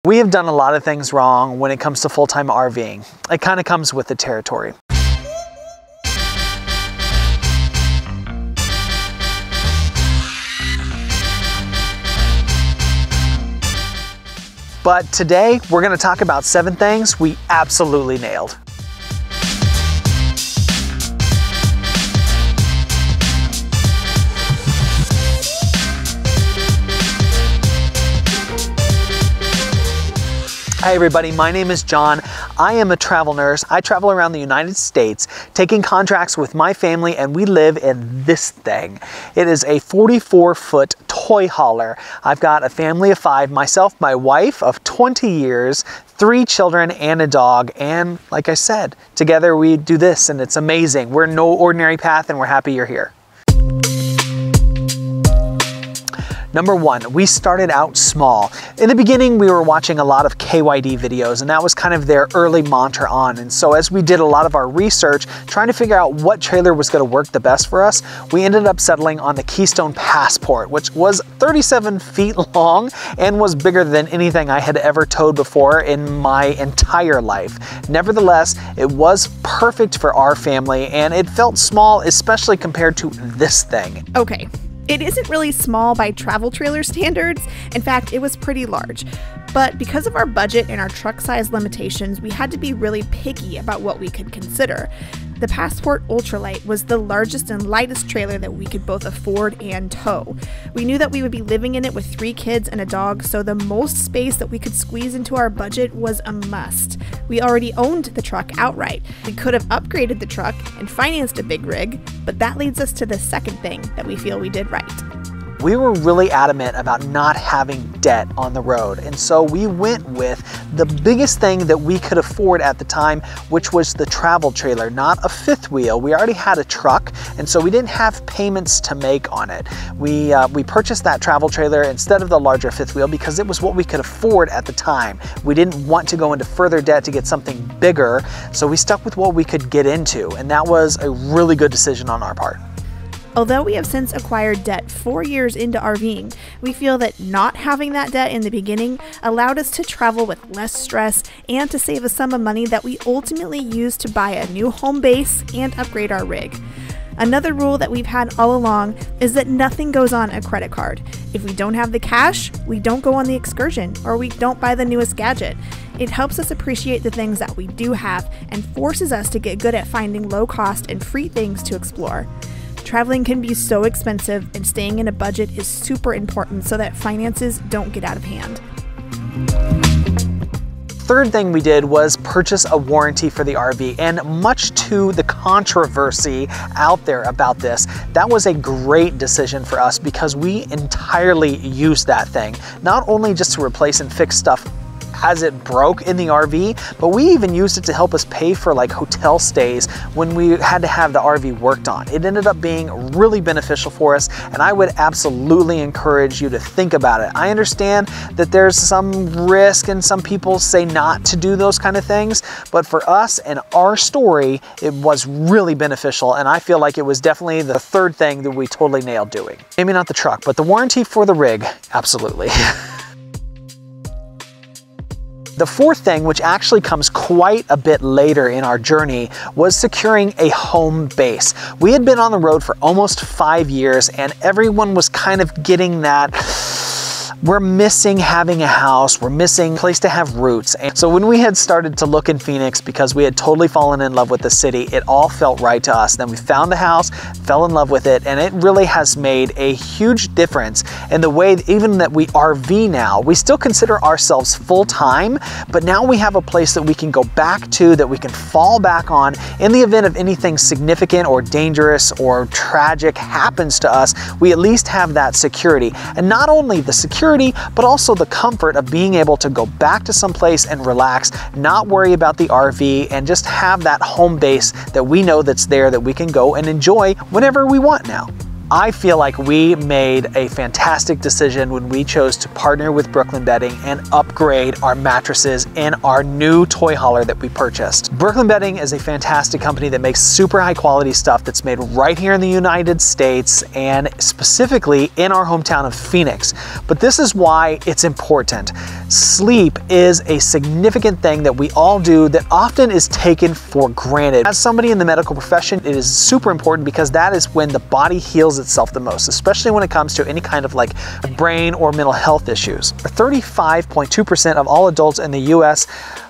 We have done a lot of things wrong when it comes to full-time RVing. It kind of comes with the territory. But today, we're going to talk about 7 things we absolutely nailed. Hi everybody, my name is John. I am a travel nurse. I travel around the United States taking contracts with my family, and we live in this thing. It is a 44-foot toy hauler. I've got a family of 5, myself, my wife of 20 years, 3 children and a dog, and like I said, together we do this and it's amazing. We're no ordinary path and we're happy you're here. Number 1, we started out small. In the beginning, we were watching a lot of KYD videos, and that was kind of their early mantra on. And so as we did a lot of our research, trying to figure out what trailer was gonna work the best for us, we ended up settling on the Keystone Passport, which was 37 feet long and was bigger than anything I had ever towed before in my entire life. Nevertheless, it was perfect for our family, and it felt small, especially compared to this thing. Okay. It isn't really small by travel trailer standards. In fact, it was pretty large. But because of our budget and our truck size limitations, we had to be really picky about what we could consider. The Passport Ultralight was the largest and lightest trailer that we could both afford and tow. We knew that we would be living in it with 3 kids and a dog, so the most space that we could squeeze into our budget was a must. We already owned the truck outright. We could have upgraded the truck and financed a big rig, but that leads us to the second thing that we feel we did right. We were really adamant about not having debt on the road, and so we went with the biggest thing that we could afford at the time, which was the travel trailer, not a 5th wheel. We already had a truck, and so we didn't have payments to make on it. We purchased that travel trailer instead of the larger 5th wheel because it was what we could afford at the time. We didn't want to go into further debt to get something bigger, so we stuck with what we could get into, and that was a really good decision on our part. Although we have since acquired debt 4 years into RVing, we feel that not having that debt in the beginning allowed us to travel with less stress and to save a sum of money that we ultimately used to buy a new home base and upgrade our rig. Another rule that we've had all along is that nothing goes on a credit card. If we don't have the cash, we don't go on the excursion or we don't buy the newest gadget. It helps us appreciate the things that we do have and forces us to get good at finding low cost and free things to explore. Traveling can be so expensive, and staying in a budget is super important so that finances don't get out of hand. Third thing we did was purchase a warranty for the RV, and much to the controversy out there about this, that was a great decision for us because we entirely used that thing, not only just to replace and fix stuff as it broke in the RV, but we even used it to help us pay for like hotel stays when we had to have the RV worked on. It ended up being really beneficial for us, and I would absolutely encourage you to think about it. I understand that there's some risk and some people say not to do those kind of things, but for us and our story, it was really beneficial, and I feel like it was definitely the third thing that we totally nailed doing. Maybe not the truck, but the warranty for the rig, absolutely. The fourth thing, which actually comes quite a bit later in our journey, was securing a home base. We had been on the road for almost 5 years, and everyone was kind of getting that, we're missing having a house, we're missing a place to have roots. And so when we had started to look in Phoenix, because we had totally fallen in love with the city, it all felt right to us. Then we found the house, fell in love with it, and it really has made a huge difference in the way even that we RV now. We still consider ourselves full-time, but now we have a place that we can go back to, that we can fall back on in the event of anything significant or dangerous or tragic happens to us. We at least have that security. And not only the security, but also the comfort of being able to go back to some place and relax, not worry about the RV, and just have that home base that we know that's there that we can go and enjoy whenever we want now. I feel like we made a fantastic decision when we chose to partner with Brooklyn Bedding and upgrade our mattresses in our new toy hauler that we purchased. Brooklyn Bedding is a fantastic company that makes super high quality stuff that's made right here in the United States and specifically in our hometown of Phoenix. But this is why it's important. Sleep is a significant thing that we all do that often is taken for granted. As somebody in the medical profession, it is super important because that is when the body heals itself the most, especially when it comes to any kind of like brain or mental health issues. 35.2% of all adults in the US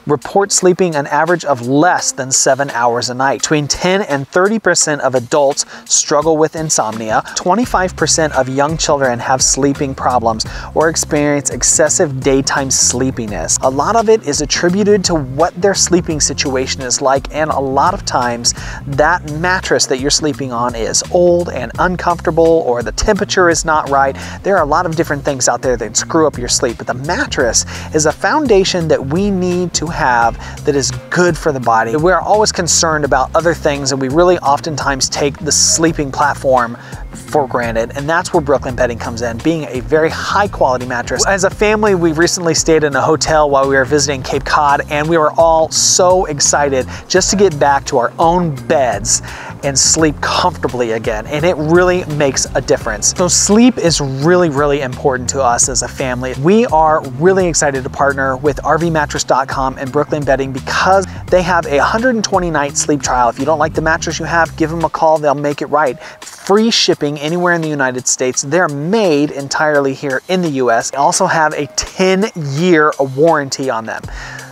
report sleeping an average of less than 7 hours a night. Between 10 and 30% of adults struggle with insomnia. 25% of young children have sleeping problems or experience excessive daytime sleepiness. A lot of it is attributed to what their sleeping situation is like, and a lot of times that mattress that you're sleeping on is old and uncomfortable, or the temperature is not right. There are a lot of different things out there that screw up your sleep, but the mattress is a foundation that we need to have that is good for the body. We're always concerned about other things, and we really oftentimes take the sleeping platform for granted, and that's where Brooklyn Bedding comes in, being a very high quality mattress. As a family, we recently stayed in a hotel while we were visiting Cape Cod, and we were all so excited just to get back to our own beds and sleep comfortably again, and it really makes a difference. So sleep is really important to us as a family. We are really excited to partner with RVmattress.com and Brooklyn Bedding because they have a 120-night sleep trial. If you don't like the mattress you have, give them a call, they'll make it right. Free shipping anywhere in the United States. They're made entirely here in the US. They also have a 10-year warranty on them.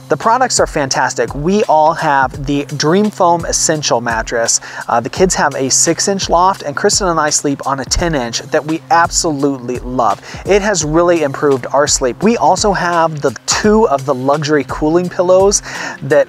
The products are fantastic. We all have the Dream Foam Essential mattress. The kids have a 6-inch loft, and Kristen and I sleep on a 10-inch that we absolutely love. It has really improved our sleep. We also have the 2 of the luxury cooling pillows that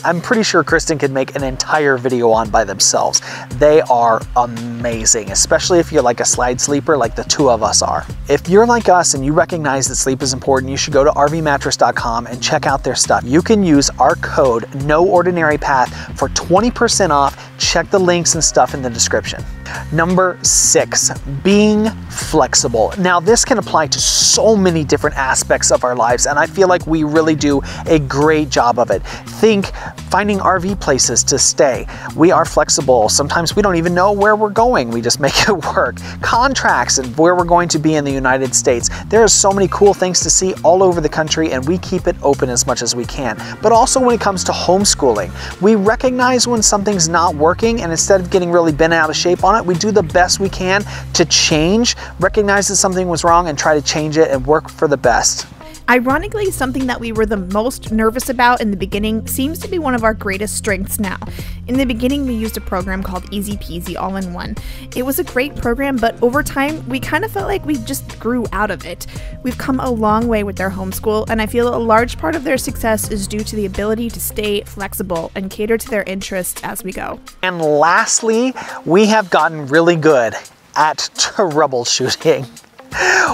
I'm pretty sure Kristen could make an entire video on by themselves. They are amazing, especially if you're like a slide sleeper like the 2 of us are. If you're like us and you recognize that sleep is important, you should go to RVmattress.com and check out their stuff. You can use our code NOOrdinaryPath for 20% off. Check the links and stuff in the description. Number 6, being flexible. Now this can apply to so many different aspects of our lives, and I feel like we really do a great job of it. Think finding RV places to stay. We are flexible. Sometimes we don't even know where we're going. We just make it work. Contracts and where we're going to be in the United States. There are so many cool things to see all over the country, and we keep it open as much as we can. But also when it comes to homeschooling, we recognize when something's not working, and instead of getting really bent out of shape on it, we do the best we can to change, recognize that something was wrong, and try to change it and work for the best. Ironically, something that we were the most nervous about in the beginning seems to be one of our greatest strengths now. In the beginning, we used a program called Easy Peasy All-in-One. It was a great program, but over time, we kind of felt like we just grew out of it. We've come a long way with their homeschool, and I feel a large part of their success is due to the ability to stay flexible and cater to their interests as we go. And lastly, we have gotten really good at troubleshooting.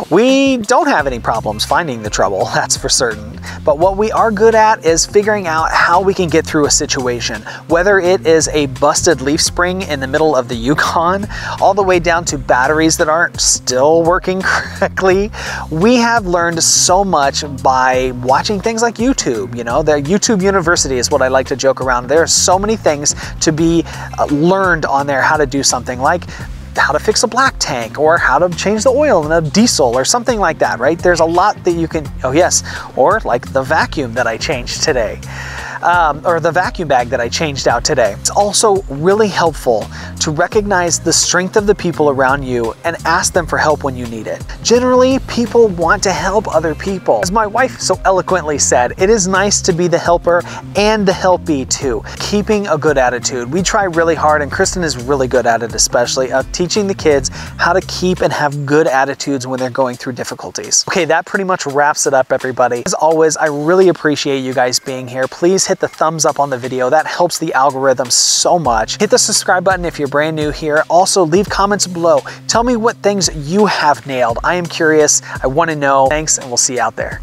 We don't have any problems finding the trouble, that's for certain. But what we are good at is figuring out how we can get through a situation. Whether it is a busted leaf spring in the middle of the Yukon, all the way down to batteries that aren't still working correctly, we have learned so much by watching things like YouTube. You know, the YouTube University is what I like to joke around. There are so many things to be learned on there, how to do something like how to fix a black tank, or how to change the oil in a diesel, or something like that, right? There's a lot that you can, oh yes, or like the vacuum that I changed today. Or the vacuum bag that I changed out today. It's also really helpful to recognize the strength of the people around you and ask them for help when you need it. Generally, people want to help other people. As my wife so eloquently said, it is nice to be the helper and the helpee too. Keeping a good attitude. We try really hard, and Kristen is really good at it, especially of teaching the kids how to keep and have good attitudes when they're going through difficulties. Okay, that pretty much wraps it up, everybody. As always, I really appreciate you guys being here. Please hit the thumbs up on the video. That helps the algorithm so much. Hit the subscribe button if you're brand new here. Also, leave comments below. Tell me what things you have nailed. I am curious. I want to know. Thanks, and we'll see you out there.